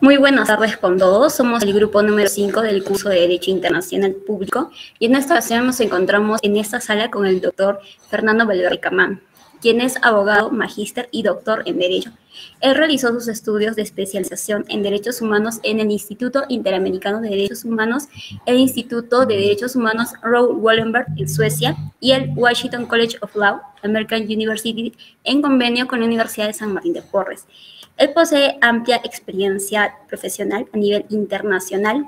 Muy buenas tardes con todos. Somos el grupo número 5 del curso de Derecho Internacional Público y en esta ocasión nos encontramos en esta sala con el doctor Fernando Valverde Camán, quien es abogado, magíster y doctor en Derecho. Él realizó sus estudios de especialización en Derechos Humanos en el Instituto Interamericano de Derechos Humanos, el Instituto de Derechos Humanos Raoul Wallenberg en Suecia y el Washington College of Law, American University, en convenio con la Universidad de San Martín de Porres. Él posee amplia experiencia profesional a nivel internacional,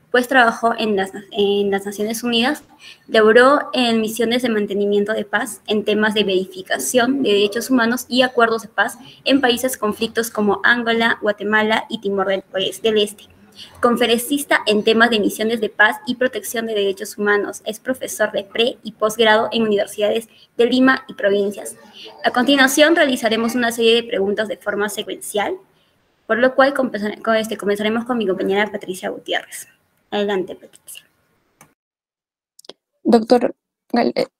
pues trabajó en las Naciones Unidas, laboró en misiones de mantenimiento de paz, en temas de verificación de derechos humanos y acuerdos de paz en países conflictos como Angola, Guatemala y Timor del Este. Conferencista en temas de misiones de paz y protección de derechos humanos. Es profesor de pre- y posgrado en universidades de Lima y provincias. A continuación realizaremos una serie de preguntas de forma secuencial, por lo cual comenzaremos con mi compañera Patricia Gutiérrez. Adelante, Patricia. Doctor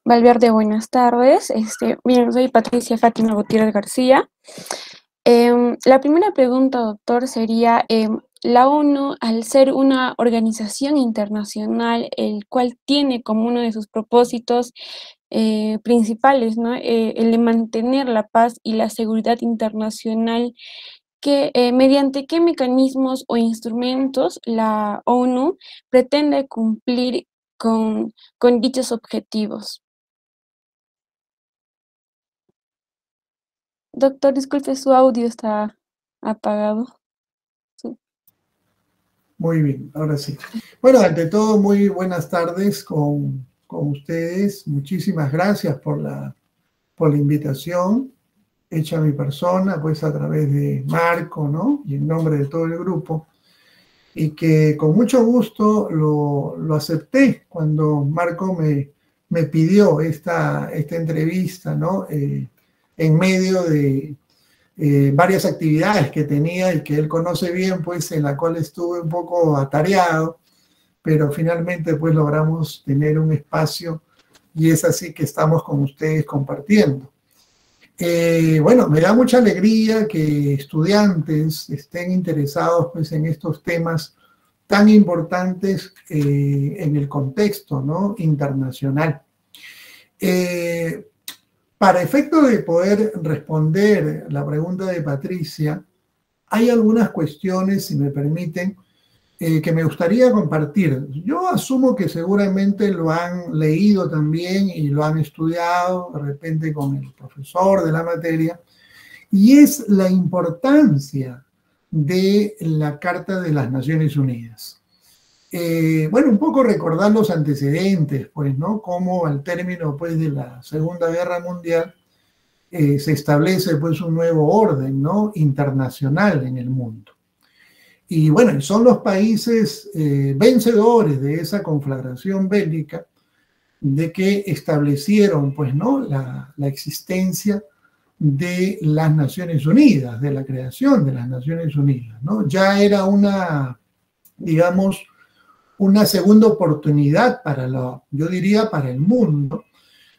Valverde, buenas tardes. Bien, soy Patricia Fátima Gutiérrez García. La primera pregunta, doctor, sería, la ONU, al ser una organización internacional, el cual tiene como uno de sus propósitos principales, ¿no? El de mantener la paz y la seguridad internacional, mediante qué mecanismos o instrumentos la ONU pretende cumplir con dichos objetivos. Doctor, disculpe, su audio está apagado. Sí. Muy bien, ahora sí. Bueno, ante todo, muy buenas tardes con ustedes. Muchísimas gracias por la invitación hecha a mi persona, pues a través de Marco, ¿no? Y en nombre de todo el grupo. Y que con mucho gusto lo acepté cuando Marco me pidió esta entrevista, ¿no? En medio de varias actividades que tenía y que él conoce bien, pues en la cual estuve un poco atareado, pero finalmente pues logramos tener un espacio y es así que estamos con ustedes compartiendo. Bueno, me da mucha alegría que estudiantes estén interesados pues en estos temas tan importantes en el contexto, ¿no? Internacional. Para efecto de poder responder la pregunta de Patricia, hay algunas cuestiones, si me permiten, que me gustaría compartir. Yo asumo que seguramente lo han leído también y lo han estudiado, de repente con el profesor de la materia, y es la importancia de la Carta de las Naciones Unidas. Bueno, un poco recordar los antecedentes, pues, ¿no? Cómo al término, pues, de la Segunda Guerra Mundial se establece, pues, un nuevo orden, ¿no? Internacional en el mundo. Y bueno, son los países vencedores de esa conflagración bélica de que establecieron, pues, ¿no? la existencia de las Naciones Unidas, de la creación de las Naciones Unidas, ¿no? Ya era una, digamos, una segunda oportunidad para yo diría, para el mundo,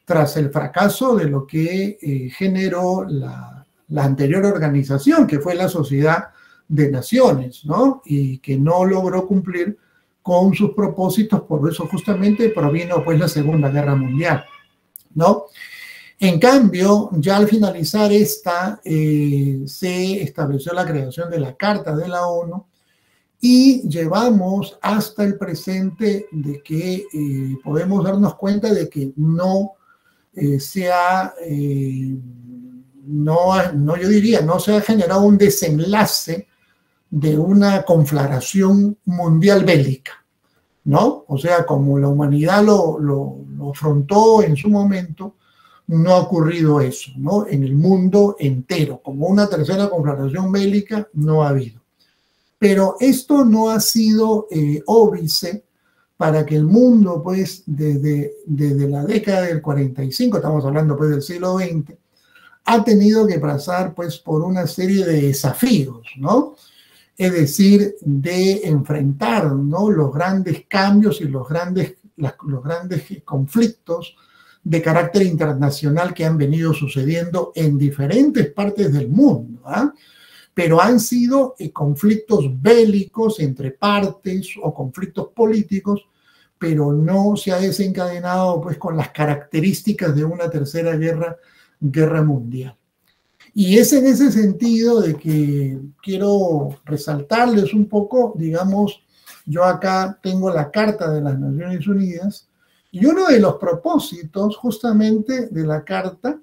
tras el fracaso de lo que generó la anterior organización, que fue la Sociedad de Naciones, ¿no? Y que no logró cumplir con sus propósitos, por eso justamente provino pues la Segunda Guerra Mundial, ¿no? En cambio, ya al finalizar esta, se estableció la creación de la Carta de la ONU y llevamos hasta el presente de que podemos darnos cuenta de que no se ha, yo diría, no se ha generado un desenlace de una conflagración mundial bélica, ¿no? O sea, como la humanidad lo afrontó en su momento, no ha ocurrido eso, ¿no? En el mundo entero, como una tercera conflagración bélica, no ha habido. Pero esto no ha sido óbice para que el mundo, pues, desde la década del 45, estamos hablando pues del siglo XX, ha tenido que pasar pues por una serie de desafíos, ¿no? Es decir, de enfrentar, ¿no? Los grandes cambios y los grandes conflictos de carácter internacional que han venido sucediendo en diferentes partes del mundo, ¿ah? pero han sido conflictos bélicos entre partes o conflictos políticos, pero no se ha desencadenado pues con las características de una tercera guerra mundial. Y es en ese sentido de que quiero resaltarles un poco, digamos, yo acá tengo la Carta de las Naciones Unidas, y uno de los propósitos justamente de la Carta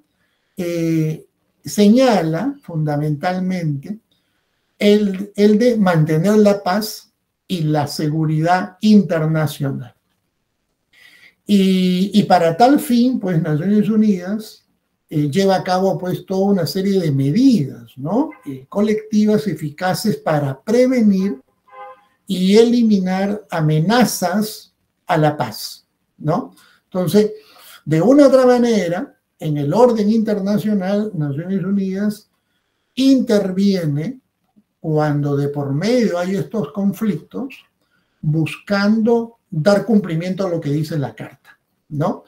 señala fundamentalmente el de mantener la paz y la seguridad internacional. Y para tal fin, pues Naciones Unidas lleva a cabo pues toda una serie de medidas, ¿no? Colectivas eficaces para prevenir y eliminar amenazas a la paz, ¿no? Entonces, de una u otra manera, en el orden internacional, Naciones Unidas interviene cuando de por medio hay estos conflictos, buscando dar cumplimiento a lo que dice la Carta, ¿no?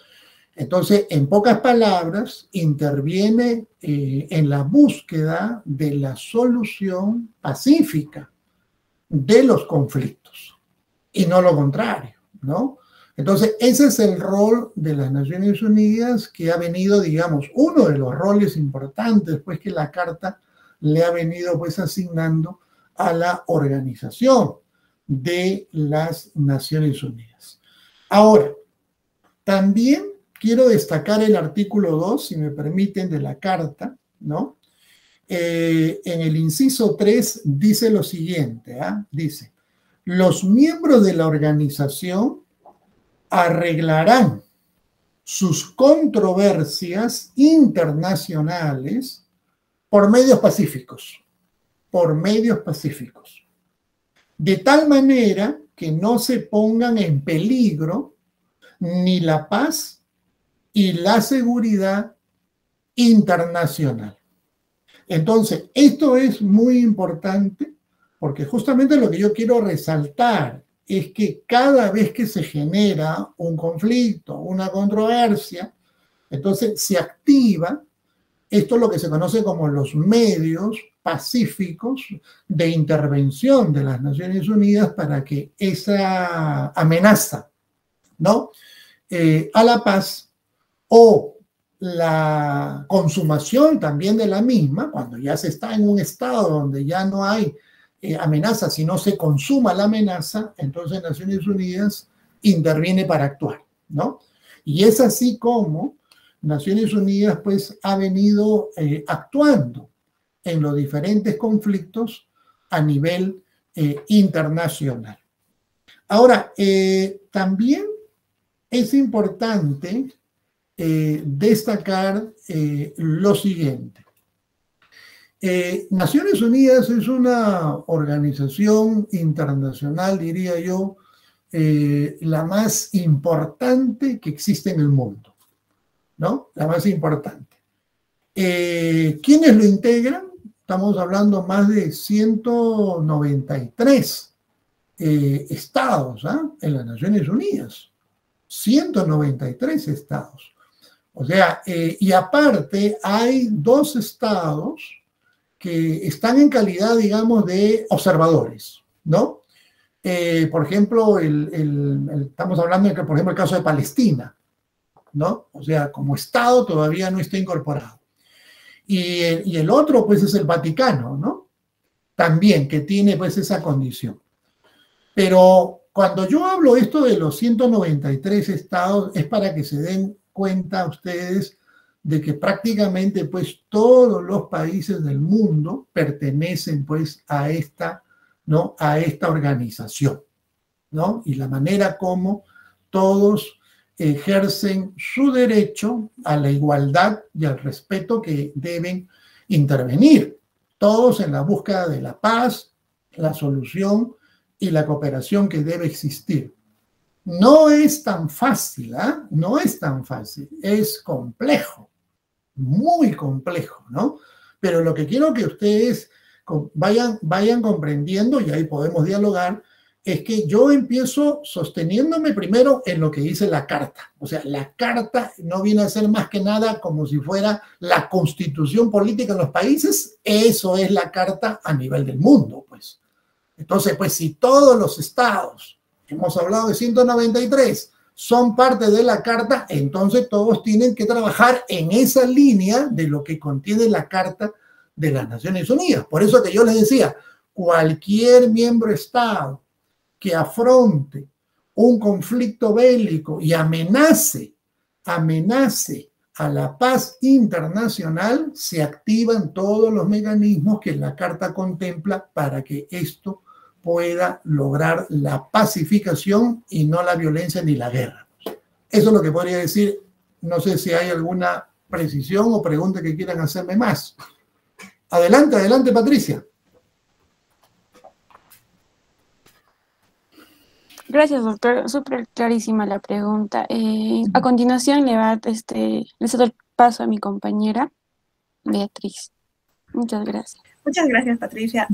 Entonces, en pocas palabras, interviene en la búsqueda de la solución pacífica de los conflictos, y no lo contrario, ¿no? Entonces, ese es el rol de las Naciones Unidas, que ha venido, digamos, uno de los roles importantes, pues, que la Carta le ha venido, pues, asignando a la Organización de las Naciones Unidas. Ahora, también quiero destacar el artículo 2, si me permiten, de la Carta, ¿no? En el inciso 3 dice lo siguiente, dice, los miembros de la organización arreglarán sus controversias internacionales por medios pacíficos, de tal manera que no se pongan en peligro ni la paz y la seguridad internacional. Entonces, esto es muy importante porque justamente lo que yo quiero resaltar es que cada vez que se genera un conflicto, una controversia, entonces se activa esto, lo que se conoce como los medios pacíficos de intervención de las Naciones Unidas para que esa amenaza, ¿no? A la paz o la consumación también de la misma, cuando ya se está en un estado donde ya no hay amenaza, sino se consuma la amenaza, entonces Naciones Unidas interviene para actuar, ¿no? Y es así como Naciones Unidas pues ha venido actuando en los diferentes conflictos a nivel internacional. Ahora, también es importante destacar lo siguiente. Naciones Unidas es una organización internacional, diría yo, la más importante que existe en el mundo, ¿no? La más importante. ¿Quiénes lo integran? Estamos hablando más de 193 estados en las Naciones Unidas. 193 estados. O sea, y aparte hay 2 estados que están en calidad, digamos, de observadores, ¿no? Por ejemplo, estamos hablando de que, por ejemplo, el caso de Palestina, ¿no? O sea, como estado todavía no está incorporado. Y el otro, pues, es el Vaticano, ¿no? También, que tiene, pues, esa condición. Pero cuando yo hablo esto de los 193 estados, es para que se den cuenta ustedes de que prácticamente pues todos los países del mundo pertenecen pues a esta, ¿no? A esta organización, ¿no? Y la manera como todos ejercen su derecho a la igualdad y al respeto que deben intervenir, todos en la búsqueda de la paz, la solución y la cooperación que debe existir. No es tan fácil, no es tan fácil, es complejo, muy complejo, ¿no? Pero lo que quiero que ustedes vayan comprendiendo, y ahí podemos dialogar, es que yo empiezo sosteniéndome primero en lo que dice la Carta. O sea, la Carta no viene a ser más que nada como si fuera la constitución política en los países. Eso es la Carta a nivel del mundo, pues. Entonces, pues si todos los estados, hemos hablado de 193, son parte de la Carta, entonces todos tienen que trabajar en esa línea de lo que contiene la Carta de las Naciones Unidas. Por eso que yo les decía, cualquier miembro estado que afronte un conflicto bélico y amenace a la paz internacional, se activan todos los mecanismos que la Carta contempla para que esto pueda lograr la pacificación y no la violencia ni la guerra. Eso es lo que podría decir. No sé si hay alguna precisión o pregunta que quieran hacerme más. Adelante, adelante, Patricia. Gracias, doctor. Súper clarísima la pregunta. A continuación le cedo el paso a mi compañera, Beatriz. Muchas gracias. Muchas gracias, Patricia.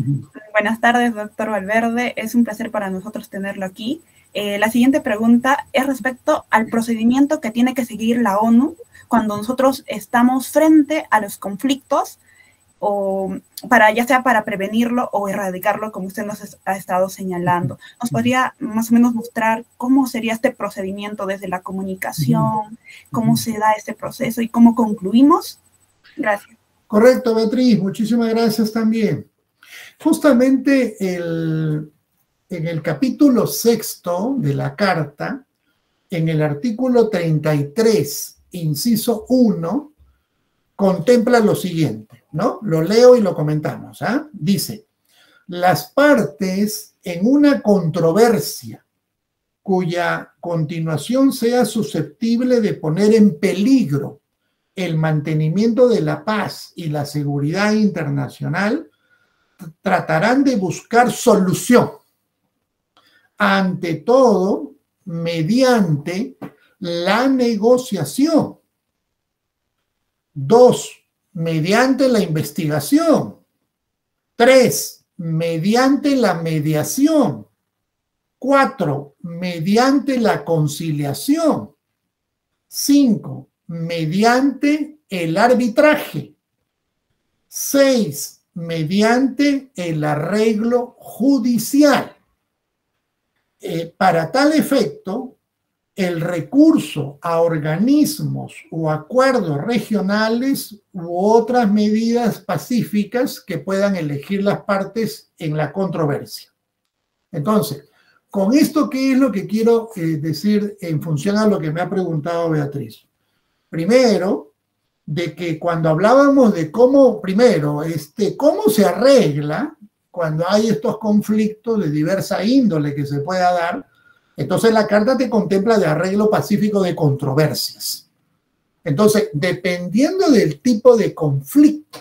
Buenas tardes, doctor Valverde. Es un placer para nosotros tenerlo aquí. La siguiente pregunta es respecto al procedimiento que tiene que seguir la ONU cuando nosotros estamos frente a los conflictos, o ya sea para prevenirlo o erradicarlo, como usted nos ha estado señalando. ¿Nos podría más o menos mostrar cómo sería este procedimiento desde la comunicación, cómo se da este proceso y cómo concluimos? Gracias. Correcto, Beatriz, muchísimas gracias también. Justamente en el capítulo 6 de la Carta, en el artículo 33, inciso 1, contempla lo siguiente, ¿no? Lo leo y lo comentamos, ¿ah? Dice, las partes en una controversia cuya continuación sea susceptible de poner en peligro el mantenimiento de la paz y la seguridad internacional, tratarán de buscar solución, ante todo mediante la negociación. 2, mediante la investigación. 3, mediante la mediación. 4, mediante la conciliación. 5, mediante el arbitraje. 6, mediante el arreglo judicial. Para tal efecto, el recurso a organismos o acuerdos regionales u otras medidas pacíficas que puedan elegir las partes en la controversia. Entonces, con esto, ¿qué es lo que quiero decir en función a lo que me ha preguntado Beatriz? Primero, de que cuando hablábamos de cómo se arregla cuando hay estos conflictos de diversa índole que se pueda dar, entonces la Carta te contempla de arreglo pacífico de controversias. Entonces, dependiendo del tipo de conflicto,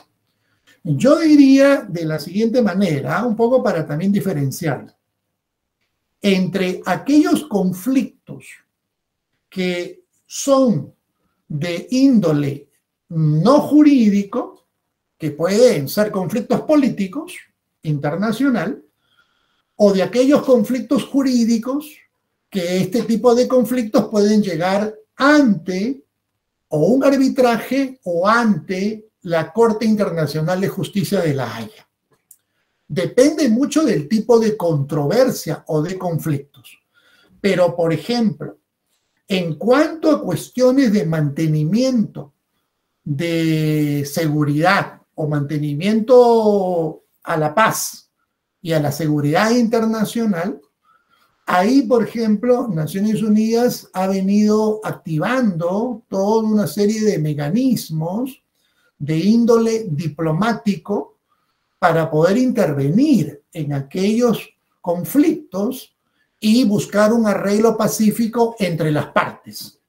yo diría de la siguiente manera, un poco para también diferenciarlo, entre aquellos conflictos que son de índole no jurídico, que pueden ser conflictos políticos, internacional, o de aquellos conflictos jurídicos que este tipo de conflictos pueden llegar ante o un arbitraje o ante la Corte Internacional de Justicia de La Haya. Depende mucho del tipo de controversia o de conflictos. Pero, por ejemplo, en cuanto a cuestiones de mantenimiento de seguridad o mantenimiento a la paz y a la seguridad internacional, ahí, por ejemplo, Naciones Unidas ha venido activando toda una serie de mecanismos de índole diplomático para poder intervenir en aquellos conflictos y buscar un arreglo pacífico entre las partes.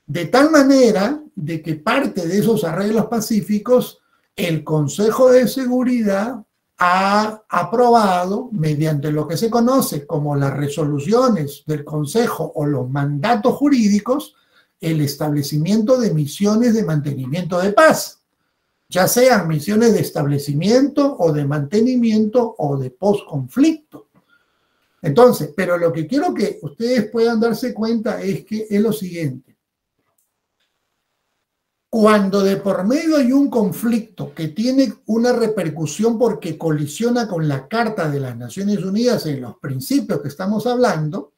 De tal manera de que parte de esos arreglos pacíficos el Consejo de Seguridad ha aprobado, mediante lo que se conoce como las resoluciones del Consejo o los mandatos jurídicos, el establecimiento de misiones de mantenimiento de paz, ya sean misiones de establecimiento o de mantenimiento o de posconflicto. Entonces, pero lo que quiero que ustedes puedan darse cuenta es que es lo siguiente. Cuando de por medio hay un conflicto que tiene una repercusión porque colisiona con la Carta de las Naciones Unidas en los principios que estamos hablando,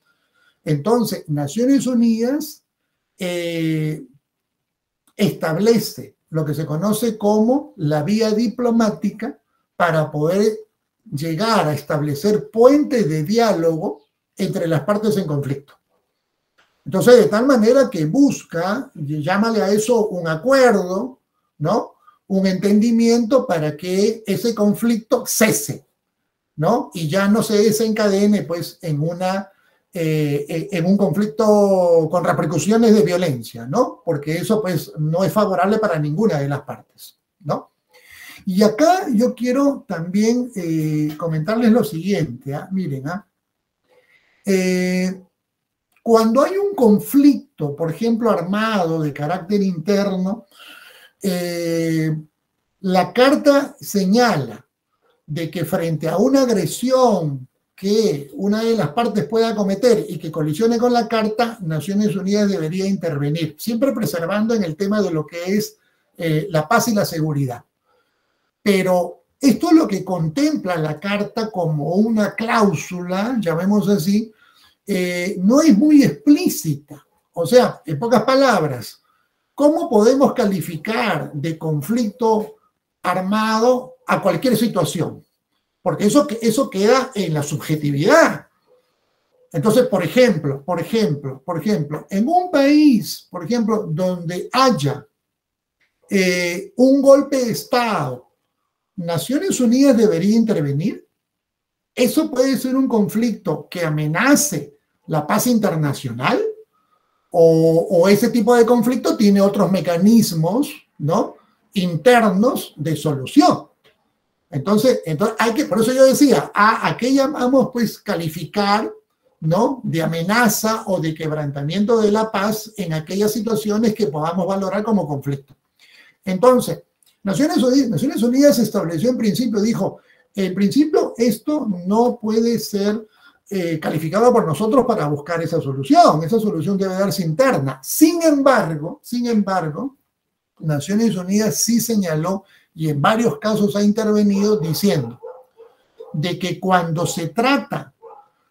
entonces Naciones Unidas establece lo que se conoce como la vía diplomática para poder llegar a establecer puentes de diálogo entre las partes en conflicto. Entonces, de tal manera que busca, llámale a eso un acuerdo, ¿no? Un entendimiento para que ese conflicto cese, ¿no? Y ya no se desencadene, pues, en un conflicto con repercusiones de violencia, ¿no? Porque eso, pues, no es favorable para ninguna de las partes, ¿no? Y acá yo quiero también comentarles lo siguiente, miren, cuando hay un conflicto, por ejemplo, armado de carácter interno, la Carta señala de que frente a una agresión que una de las partes pueda cometer y que colisione con la Carta, Naciones Unidas debería intervenir, siempre preservando en el tema de lo que es la paz y la seguridad. Pero esto es lo que contempla la Carta como una cláusula, llamemos así, no es muy explícita. O sea, en pocas palabras, ¿cómo podemos calificar de conflicto armado a cualquier situación? Porque eso queda en la subjetividad. Entonces, por ejemplo, en un país, por ejemplo, donde haya un golpe de Estado, ¿Naciones Unidas debería intervenir? ¿Eso puede ser un conflicto que amenace la paz internacional? ¿O ese tipo de conflicto tiene otros mecanismos, ¿no?, internos de solución? Entonces hay que, por eso yo decía, ¿a qué llamamos, pues, calificar, ¿no?, de amenaza o de quebrantamiento de la paz en aquellas situaciones que podamos valorar como conflicto? Entonces, Naciones Unidas estableció en principio, dijo, en principio esto no puede ser calificado por nosotros para buscar esa solución debe darse interna. Sin embargo, Naciones Unidas sí señaló y en varios casos ha intervenido diciendo de que cuando se trata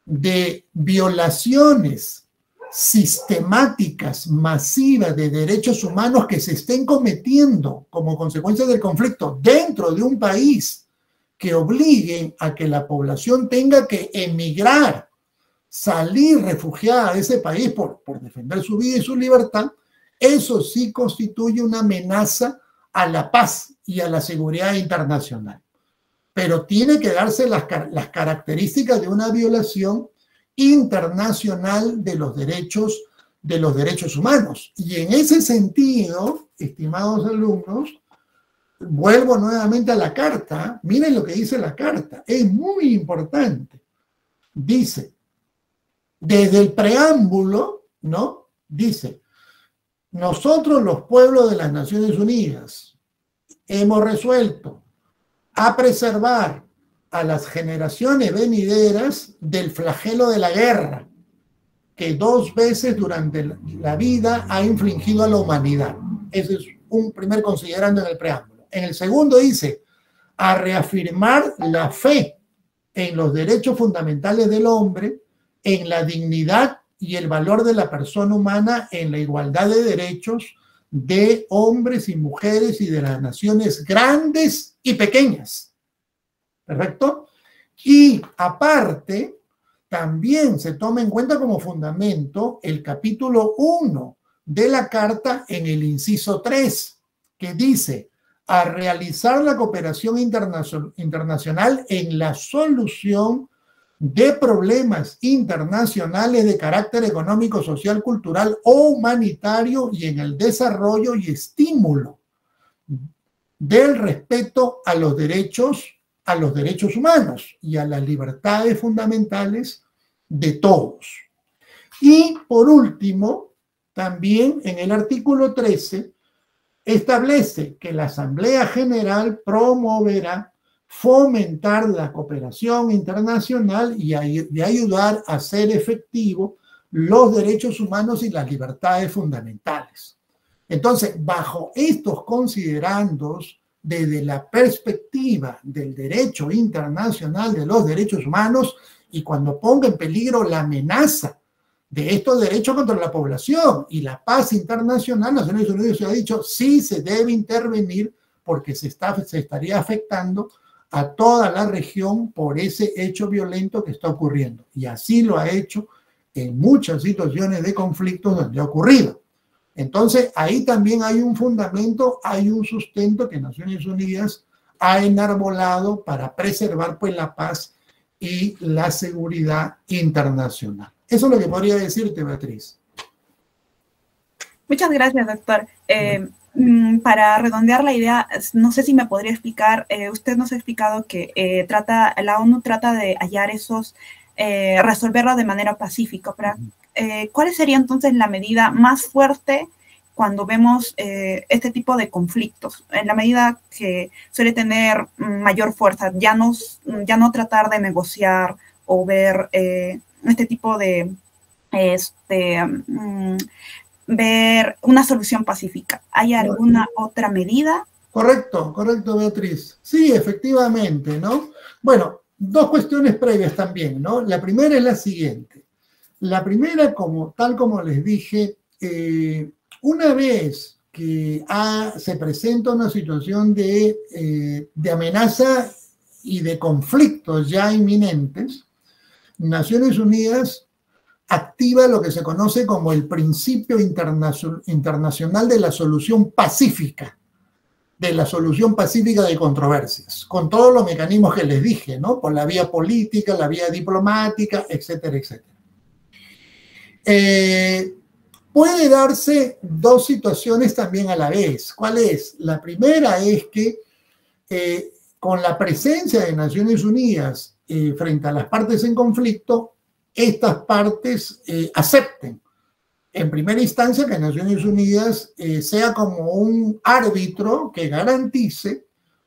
de violaciones sistemáticas, masivas de derechos humanos que se estén cometiendo como consecuencia del conflicto dentro de un país que obliguen a que la población tenga que emigrar, salir refugiada de ese país por defender su vida y su libertad, eso sí constituye una amenaza a la paz y a la seguridad internacional. Pero tiene que darse las características de una violación internacional de los derechos humanos. Y en ese sentido, estimados alumnos, vuelvo nuevamente a la Carta. Miren lo que dice la Carta, es muy importante. Dice, desde el preámbulo, ¿no?, dice, nosotros los pueblos de las Naciones Unidas hemos resuelto a preservar a las generaciones venideras del flagelo de la guerra, que 2 veces durante la vida ha infligido a la humanidad. Ese es un primer considerando en el preámbulo. En el segundo dice, a reafirmar la fe en los derechos fundamentales del hombre, en la dignidad y el valor de la persona humana, en la igualdad de derechos de hombres y mujeres y de las naciones grandes y pequeñas. ¿Perfecto? Y aparte, también se toma en cuenta como fundamento el capítulo 1 de la Carta en el inciso 3, que dice, a realizar la cooperación internacional en la solución de problemas internacionales de carácter económico, social, cultural o humanitario y en el desarrollo y estímulo del respeto a los derechos humanos y a las libertades fundamentales de todos. Y por último, también en el artículo 13 establece que la Asamblea General promoverá fomentar la cooperación internacional y ayudar a hacer efectivo los derechos humanos y las libertades fundamentales. Entonces, bajo estos considerandos, desde la perspectiva del derecho internacional de los derechos humanos, y cuando ponga en peligro la amenaza de estos derechos contra la población y la paz internacional, Naciones Unidas se ha dicho, sí se debe intervenir porque se estaría afectando a toda la región por ese hecho violento que está ocurriendo. Y así lo ha hecho en muchas situaciones de conflictos donde ha ocurrido. Entonces, ahí también hay un fundamento, hay un sustento que Naciones Unidas ha enarbolado para preservar pues la paz y la seguridad internacional. Eso es lo que podría decirte, Beatriz. Muchas gracias, doctor. Para redondear la idea, no sé si me podría explicar, usted nos ha explicado que la ONU trata de hallar esos, resolverlos de manera pacífica. Pero, ¿cuál sería entonces la medida más fuerte cuando vemos este tipo de conflictos? En la medida que suele tener mayor fuerza, ya no tratar de negociar o ver este tipo de ver una solución pacífica. ¿Hay alguna otra medida? Correcto, Beatriz. Sí, efectivamente, ¿no? Bueno, dos cuestiones previas también, ¿no? La primera es la siguiente. La primera, tal como les dije, una vez que se presenta una situación de amenaza y de conflictos ya inminentes, Naciones Unidas activa lo que se conoce como el principio internacional de la solución pacífica, de controversias, con todos los mecanismos que les dije, ¿no? Por la vía política, la vía diplomática, etcétera, etcétera. Puede darse dos situaciones también a la vez. ¿Cuál es? La primera es que con la presencia de Naciones Unidas frente a las partes en conflicto, estas partes acepten en primera instancia que Naciones Unidas sea como un árbitro que garantice,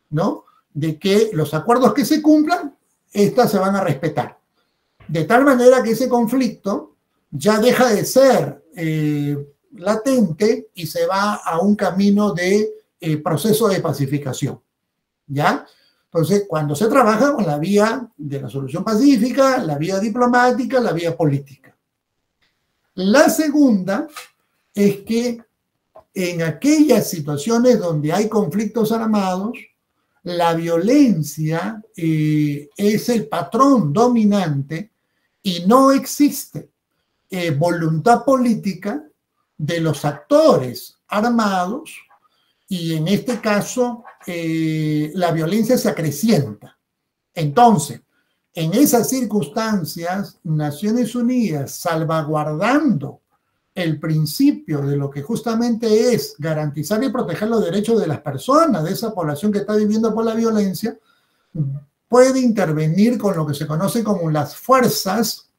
¿no?, de que los acuerdos que se cumplan, estas se van a respetar. De tal manera que ese conflicto ya deja de ser latente y se va a un camino de proceso de pacificación, ¿ya? Entonces, cuando se trabaja con la vía de la solución pacífica, la vía diplomática, la vía política. La segunda es que en aquellas situaciones donde hay conflictos armados, la violencia es el patrón dominante y no existe voluntad política de los actores armados, y en este caso la violencia se acrecienta. Entonces, en esas circunstancias, Naciones Unidas, salvaguardando el principio de lo que justamente es garantizar y proteger los derechos de las personas, de esa población que está viviendo por la violencia, puede intervenir con lo que se conoce como las fuerzas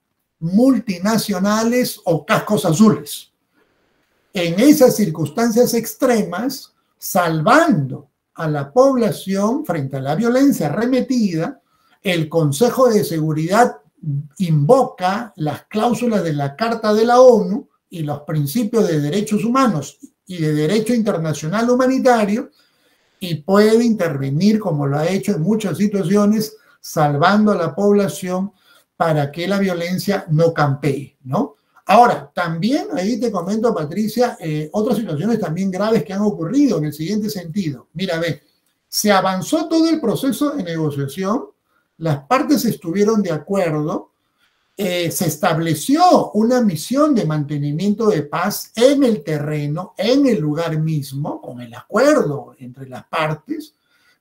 multinacionales o cascos azules. En esas circunstancias extremas, salvando a la población frente a la violencia arremetida, el Consejo de Seguridad invoca las cláusulas de la Carta de la ONU y los principios de derechos humanos y de derecho internacional humanitario, y puede intervenir, como lo ha hecho en muchas situaciones, salvando a la población para que la violencia no campee, ¿no? Ahora, también ahí te comento, Patricia, otras situaciones también graves que han ocurrido en el siguiente sentido. Mira, ve, se avanzó todo el proceso de negociación, las partes estuvieron de acuerdo, se estableció una misión de mantenimiento de paz en el terreno, en el lugar mismo, con el acuerdo entre las partes,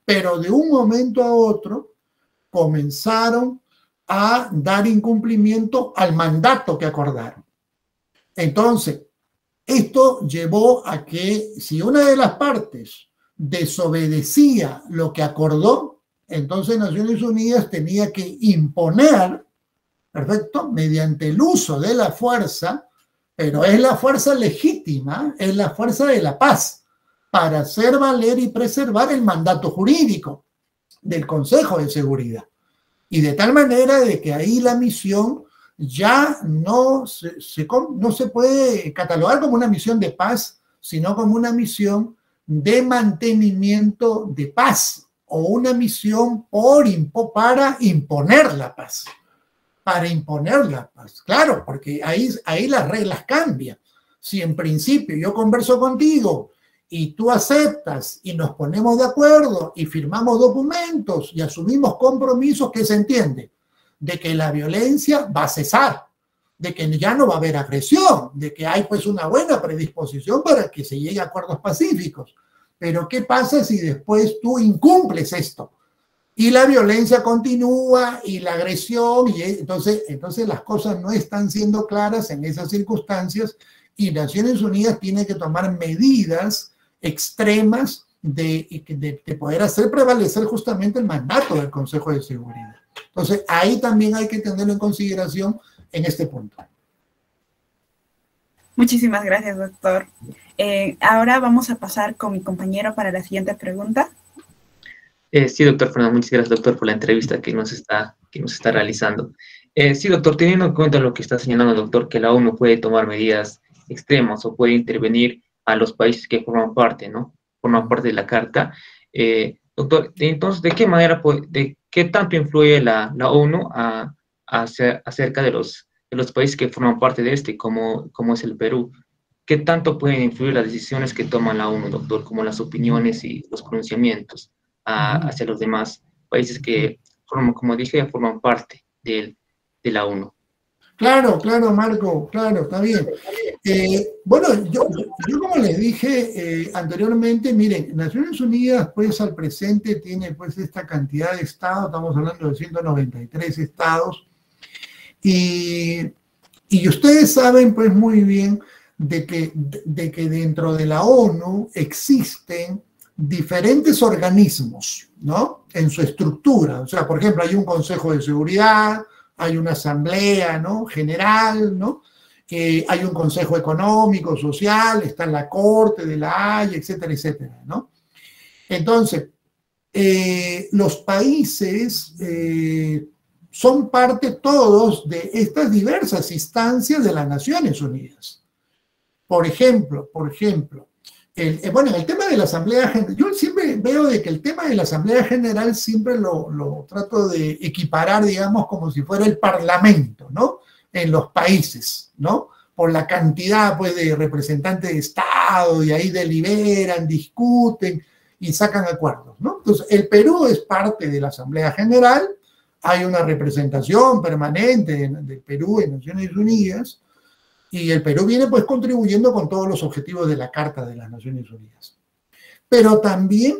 pero de un momento a otro comenzaron a dar incumplimiento al mandato que acordaron. Entonces, esto llevó a que si una de las partes desobedecía lo que acordó, entonces Naciones Unidas tenía que imponer, perfecto, mediante el uso de la fuerza, pero es la fuerza legítima, es la fuerza de la paz, para hacer valer y preservar el mandato jurídico. del Consejo de Seguridad. Y de tal manera de que ahí la misión ya no se puede catalogar como una misión de paz, sino como una misión de mantenimiento de paz, o una misión para imponer la paz. Para imponer la paz. Claro, porque ahí las reglas cambian. Si en principio yo converso contigo y tú aceptas y nos ponemos de acuerdo y firmamos documentos y asumimos compromisos, ¿qué se entiende? De que la violencia va a cesar, de que ya no va a haber agresión, de que hay pues una buena predisposición para que se llegue a acuerdos pacíficos. Pero ¿qué pasa si después tú incumples esto? Y la violencia continúa y la agresión, y entonces las cosas no están siendo claras en esas circunstancias, y Naciones Unidas tiene que tomar medidas extremas de poder hacer prevalecer justamente el mandato del Consejo de Seguridad. Entonces, ahí también hay que tenerlo en consideración en este punto. Muchísimas gracias, doctor. Ahora vamos a pasar con mi compañero para la siguiente pregunta. Sí, doctor Fernando, muchas gracias, doctor, por la entrevista que nos está realizando. Sí, doctor, teniendo en cuenta lo que está señalando, doctor, que la ONU puede tomar medidas extremas o puede intervenir a los países que forman parte, ¿no? Forman parte de la Carta. Doctor, entonces, ¿de qué manera, de qué tanto influye la ONU acerca de los países que forman parte de este, como es el Perú? ¿Qué tanto pueden influir las decisiones que toma la ONU, doctor, como las opiniones y los pronunciamientos hacia los demás países que, como dije, forman parte de la ONU? Claro, Marco, claro, está bien. Bueno, yo como les dije anteriormente, miren, Naciones Unidas pues al presente tiene pues esta cantidad de estados, estamos hablando de 193 estados, y ustedes saben pues muy bien de que dentro de la ONU existen diferentes organismos, ¿no? En su estructura. O sea, por ejemplo, hay un Consejo de Seguridad, hay una Asamblea, ¿no? General, ¿no? Hay un Consejo Económico, Social, está la Corte de la Haya, etcétera, etcétera, ¿no? Entonces, los países son parte todos de estas diversas instancias de las Naciones Unidas. Por ejemplo, el tema de la Asamblea General, yo siempre veo de que el tema de la Asamblea General siempre lo trato de equiparar, digamos, como si fuera el Parlamento, ¿no? En los países, ¿no? Por la cantidad, pues, de representantes de Estado, y ahí deliberan, discuten y sacan acuerdos, ¿no? Entonces, el Perú es parte de la Asamblea General, hay una representación permanente del Perú en Naciones Unidas, y el Perú viene pues contribuyendo con todos los objetivos de la Carta de las Naciones Unidas. Pero también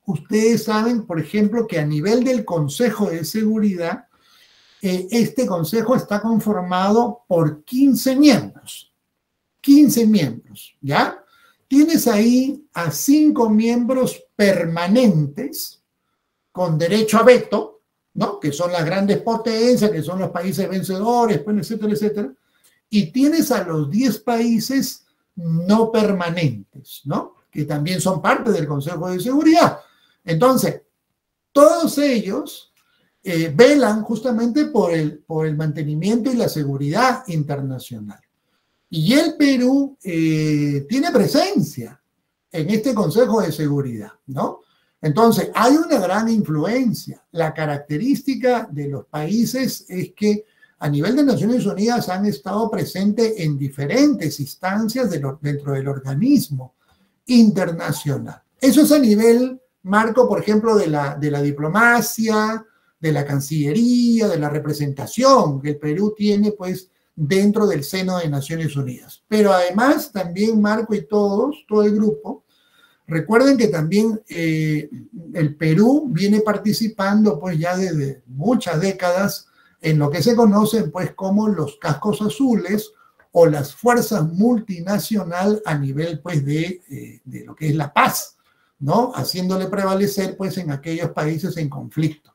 ustedes saben, por ejemplo, que a nivel del Consejo de Seguridad, este consejo está conformado por 15 miembros. 15 miembros, ¿ya? Tienes ahí a 5 miembros permanentes con derecho a veto, ¿no? Que son las grandes potencias, que son los países vencedores, pues, etcétera, etcétera. Y tienes a los 10 países no permanentes, ¿no? Que también son parte del Consejo de Seguridad. Entonces, todos ellos velan justamente por el mantenimiento y la seguridad internacional. Y el Perú tiene presencia en este Consejo de Seguridad, ¿no? Entonces, hay una gran influencia. La característica de los países es que a nivel de Naciones Unidas han estado presentes en diferentes instancias dentro del organismo internacional. Eso es a nivel, Marco, por ejemplo, de la diplomacia, de la Cancillería, de la representación que el Perú tiene, pues, dentro del seno de Naciones Unidas. Pero además, también Marco y todo el grupo, recuerden que también el Perú viene participando, pues, ya desde muchas décadas en lo que se conocen pues como los cascos azules o las fuerzas multinacional a nivel pues de lo que es la paz, ¿no? Haciéndole prevalecer pues en aquellos países en conflicto.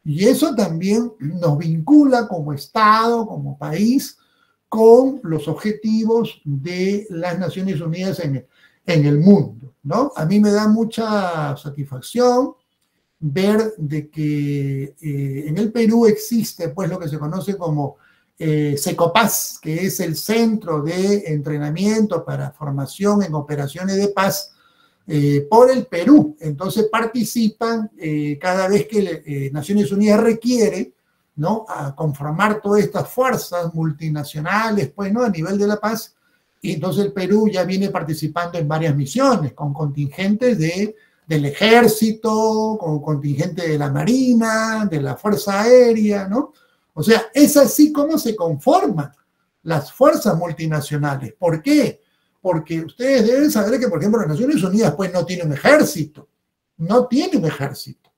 Y eso también nos vincula como Estado, como país, con los objetivos de las Naciones Unidas en el mundo, ¿no? A mí me da mucha satisfacción, ver de que en el Perú existe pues lo que se conoce como Secopaz, que es el centro de entrenamiento para formación en operaciones de paz por el Perú. Entonces participan cada vez que Naciones Unidas requiere, ¿no?, a conformar todas estas fuerzas multinacionales, pues, ¿no?, a nivel de la paz. Y entonces el Perú ya viene participando en varias misiones, con contingentes del ejército, con contingentes de la marina, de la fuerza aérea, ¿no? O sea, es así como se conforman las fuerzas multinacionales. ¿Por qué? Porque ustedes deben saber que, por ejemplo, las Naciones Unidas pues no tiene un ejército, no tiene un ejército,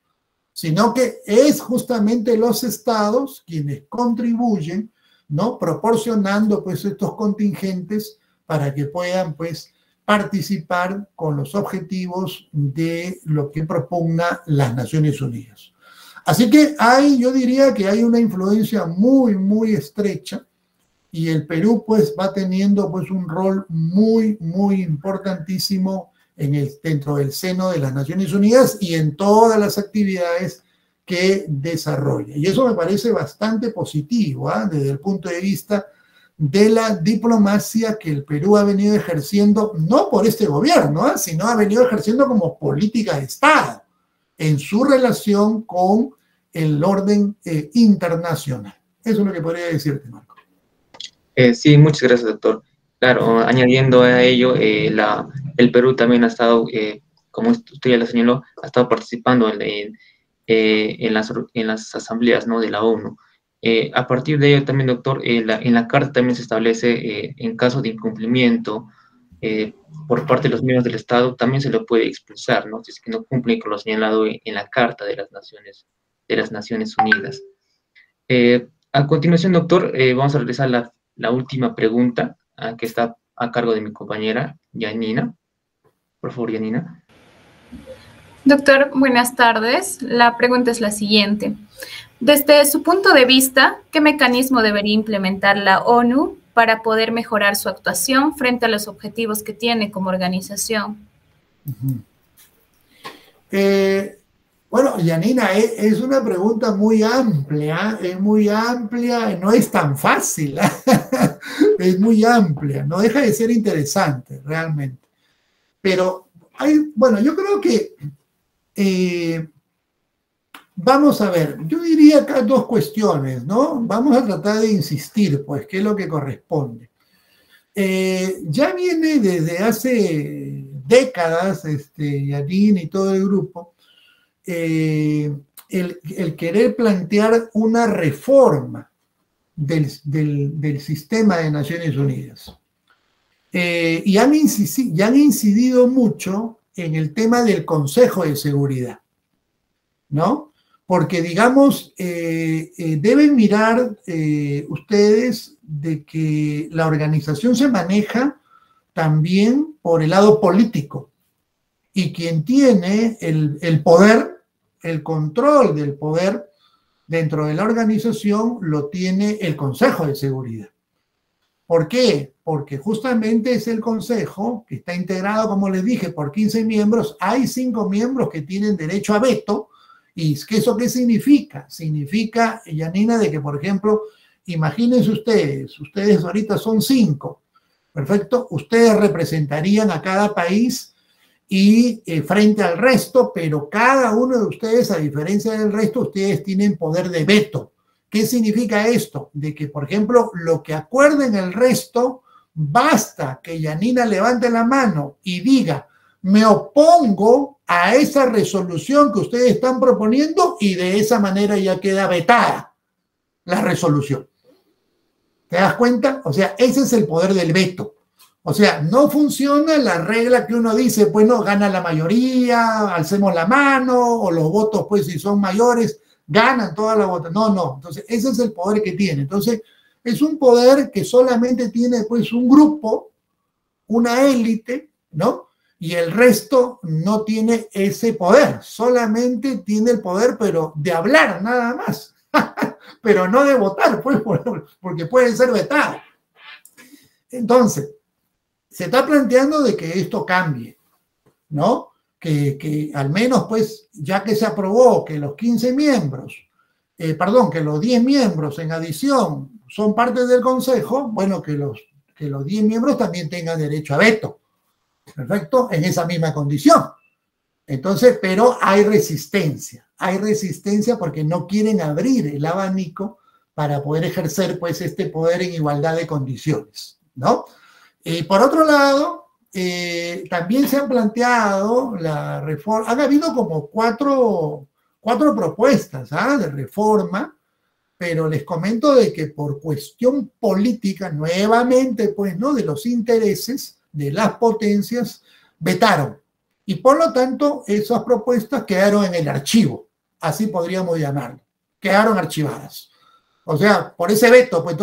sino que es justamente los estados quienes contribuyen, ¿no?, proporcionando pues estos contingentes para que puedan pues participar con los objetivos de lo que propugna las Naciones Unidas. Así que yo diría que hay una influencia muy, muy estrecha, y el Perú pues va teniendo pues un rol muy, muy importantísimo dentro del seno de las Naciones Unidas y en todas las actividades que desarrolla. Y eso me parece bastante positivo, desde el punto de vista de la diplomacia que el Perú ha venido ejerciendo, no por este gobierno, sino ha venido ejerciendo como política de Estado en su relación con el orden internacional. Eso es lo que podría decirte, Marco. Sí, muchas gracias, doctor. Claro, añadiendo a ello, el Perú también ha estado, como usted ya lo señaló, ha estado participando en las asambleas, ¿no?, de la ONU. A partir de ello también, doctor, en la carta también se establece, en caso de incumplimiento por parte de los miembros del Estado, también se lo puede expulsar, ¿no?, si es que no cumplen con lo señalado en la Carta de las Naciones Unidas. A continuación, doctor, vamos a realizar la última pregunta, que está a cargo de mi compañera, Yanina. Por favor, Yanina. Doctor, buenas tardes. La pregunta es la siguiente. Desde su punto de vista, ¿qué mecanismo debería implementar la ONU para poder mejorar su actuación frente a los objetivos que tiene como organización? Bueno, Yanina, es una pregunta muy amplia, no es tan fácil, es muy amplia, no deja de ser interesante realmente. Pero, bueno, yo creo que, vamos a ver, yo diría acá dos cuestiones, ¿no? Vamos a tratar de insistir, pues, qué es lo que corresponde. Ya viene desde hace décadas, Yanina y todo el grupo, el querer plantear una reforma del sistema de Naciones Unidas. Y han incidido mucho en el tema del Consejo de Seguridad, ¿no? Porque, digamos, deben mirar ustedes de que la organización se maneja también por el lado político, y quien tiene el poder, el control del poder dentro de la organización lo tiene el Consejo de Seguridad. ¿Por qué? Porque justamente es el Consejo que está integrado, como les dije, por 15 miembros. Hay 5 miembros que tienen derecho a veto. ¿Y eso qué significa? Significa, Yanina, de que, por ejemplo, imagínense ustedes ahorita son 5, perfecto, ustedes representarían a cada país y frente al resto, pero cada uno de ustedes, a diferencia del resto, ustedes tienen poder de veto. ¿Qué significa esto? De que, por ejemplo, lo que acuerden el resto, basta que Yanina levante la mano y diga, me opongo a esa resolución que ustedes están proponiendo, y de esa manera ya queda vetada la resolución. ¿Te das cuenta? O sea, ese es el poder del veto. O sea, no funciona la regla que uno dice, pues no, gana la mayoría, alcemos la mano, o los votos, pues si son mayores, ganan todas las votos. No, no. Entonces, ese es el poder que tiene. Entonces, es un poder que solamente tiene, pues, un grupo, una élite, ¿no? Y el resto no tiene ese poder. Solamente tiene el poder, pero de hablar, nada más. Pero no de votar, pues, porque pueden ser vetados. Entonces, se está planteando de que esto cambie, ¿no? que al menos, pues, ya que se aprobó que los 15 miembros, que los 10 miembros en adición son parte del Consejo, bueno, que los 10 miembros también tengan derecho a veto. Perfecto, en esa misma condición. Entonces, pero hay resistencia porque no quieren abrir el abanico para poder ejercer, pues, este poder en igualdad de condiciones, ¿no? Por otro lado, también se han planteado la reforma, han habido como cuatro propuestas de reforma, pero les comento de que por cuestión política, nuevamente, pues, ¿no?, de los intereses de las potencias, vetaron. Y por lo tanto, esas propuestas quedaron en el archivo, así podríamos llamarlo, quedaron archivadas. O sea, por ese veto, pues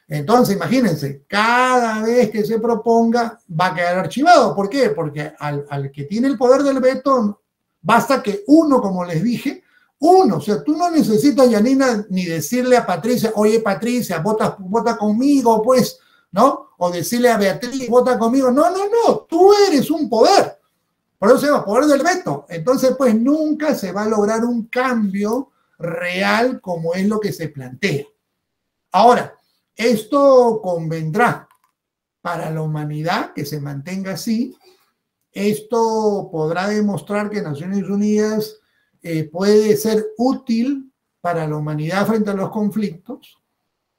entonces imagínense, cada vez que se proponga va a quedar archivado. ¿Por qué? Porque al que tiene el poder del veto, basta que uno, como les dije, o sea, tú no necesitas, Yanina, ni decirle a Patricia, oye, Patricia, vota conmigo, pues, ¿no? O decirle a Beatriz, vota conmigo. No, tú eres un poder. Por eso se llama poder del veto. Entonces, pues, nunca se va a lograr un cambio real como es lo que se plantea. Ahora, esto convendrá para la humanidad que se mantenga así. Esto podrá demostrar que Naciones Unidas puede ser útil para la humanidad frente a los conflictos.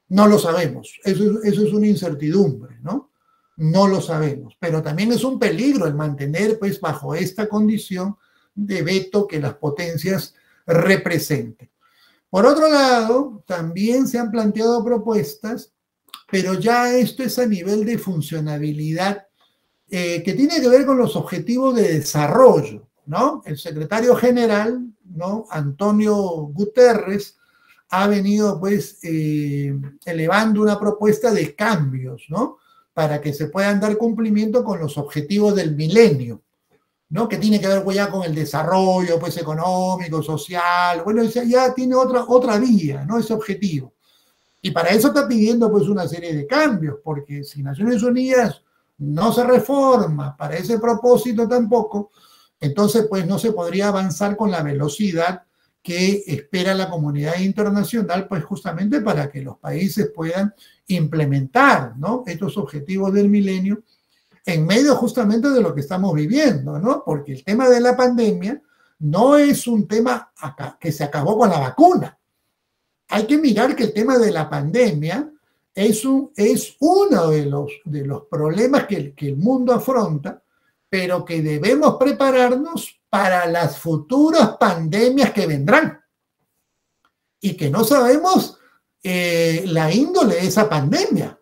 No lo sabemos. Eso es una incertidumbre, ¿no? No lo sabemos. Pero también es un peligro el mantener, pues, bajo esta condición de veto que las potencias representen. Por otro lado, también se han planteado propuestas, pero ya esto es a nivel de funcionabilidad, que tiene que ver con los objetivos de desarrollo, ¿no? El secretario general, ¿no?, Antonio Guterres, ha venido, pues, elevando una propuesta de cambios, ¿no?, para que se puedan dar cumplimiento con los objetivos del milenio, ¿no?, que tiene que ver, pues, ya con el desarrollo, pues, económico, social. Bueno, ya tiene otra vía, ¿no?, ese objetivo. Y para eso está pidiendo, pues, una serie de cambios, porque si Naciones Unidas no se reforma para ese propósito tampoco, entonces, pues, no se podría avanzar con la velocidad que espera la comunidad internacional, pues, justamente para que los países puedan implementar, ¿no?, estos objetivos del milenio en medio justamente de lo que estamos viviendo, ¿no? Porque el tema de la pandemia no es un tema que se acabó con la vacuna. Hay que mirar que el tema de la pandemia es uno de los problemas que el mundo afronta, pero que debemos prepararnos para las futuras pandemias que vendrán y que no sabemos la índole de esa pandemia.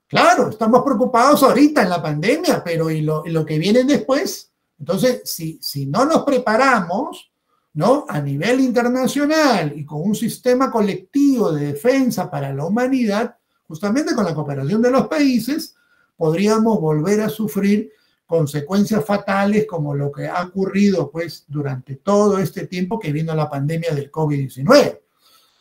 Claro, estamos preocupados ahorita en la pandemia, pero ¿y lo que viene después? Entonces, si no nos preparamos, ¿no?, a nivel internacional y con un sistema colectivo de defensa para la humanidad, justamente con la cooperación de los países, podríamos volver a sufrir consecuencias fatales como lo que ha ocurrido, pues, durante todo este tiempo que vino la pandemia del COVID-19.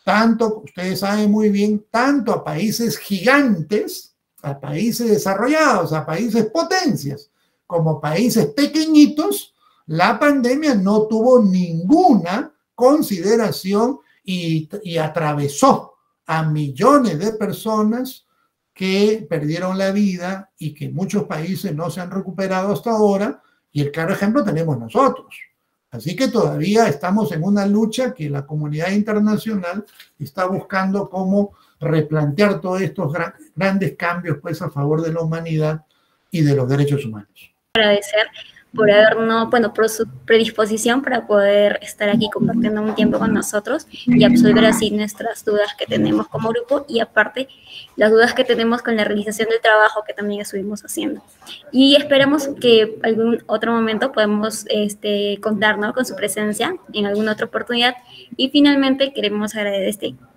Tanto, ustedes saben muy bien, tanto a países gigantes, a países desarrollados, a países potencias, como países pequeñitos, la pandemia no tuvo ninguna consideración y atravesó a millones de personas que perdieron la vida y que muchos países no se han recuperado hasta ahora, y el claro ejemplo tenemos nosotros. Así que todavía estamos en una lucha que la comunidad internacional está buscando cómo replantear todos estos grandes cambios, pues, a favor de la humanidad y de los derechos humanos. Agradecer por habernos, bueno, por su predisposición para poder estar aquí compartiendo un tiempo con nosotros y absolver así nuestras dudas que tenemos como grupo y aparte las dudas que tenemos con la realización del trabajo que también estuvimos haciendo. Y esperamos que algún otro momento podamos contar, ¿no?, con su presencia en alguna otra oportunidad. Y finalmente queremos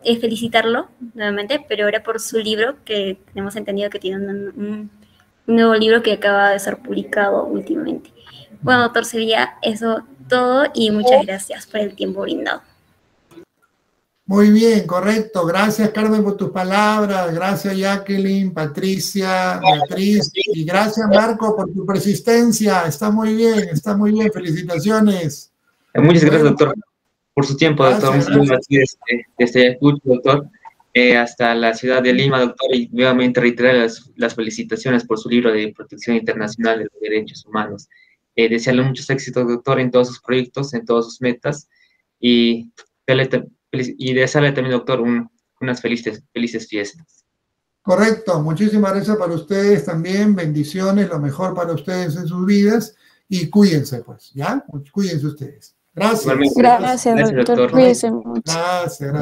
felicitarlo nuevamente, pero ahora por su libro, que hemos entendido que tiene un nuevo libro que acaba de ser publicado últimamente. Bueno, doctor, sería eso todo y muchas gracias por el tiempo brindado. Muy bien, correcto. Gracias, Carmen, por tus palabras. Gracias, Jacqueline, Patricia, Beatriz. Y gracias, Marco, por tu persistencia. Está muy bien, está muy bien. Felicitaciones. Muchas gracias, doctor, por su tiempo, doctor. Un saludo aquí desde Ayacucho, doctor, hasta la ciudad de Lima, doctor, y nuevamente reiterar las felicitaciones por su libro de Protección Internacional de los Derechos Humanos. Desearle muchos éxitos, doctor, en todos sus proyectos, en todas sus metas, y desearle también, doctor, unas felices fiestas. Correcto, muchísimas gracias para ustedes también, bendiciones, lo mejor para ustedes en sus vidas, y cuídense pues, ¿ya? Cuídense ustedes. Gracias. Gracias, doctor. Cuídense mucho. Gracias.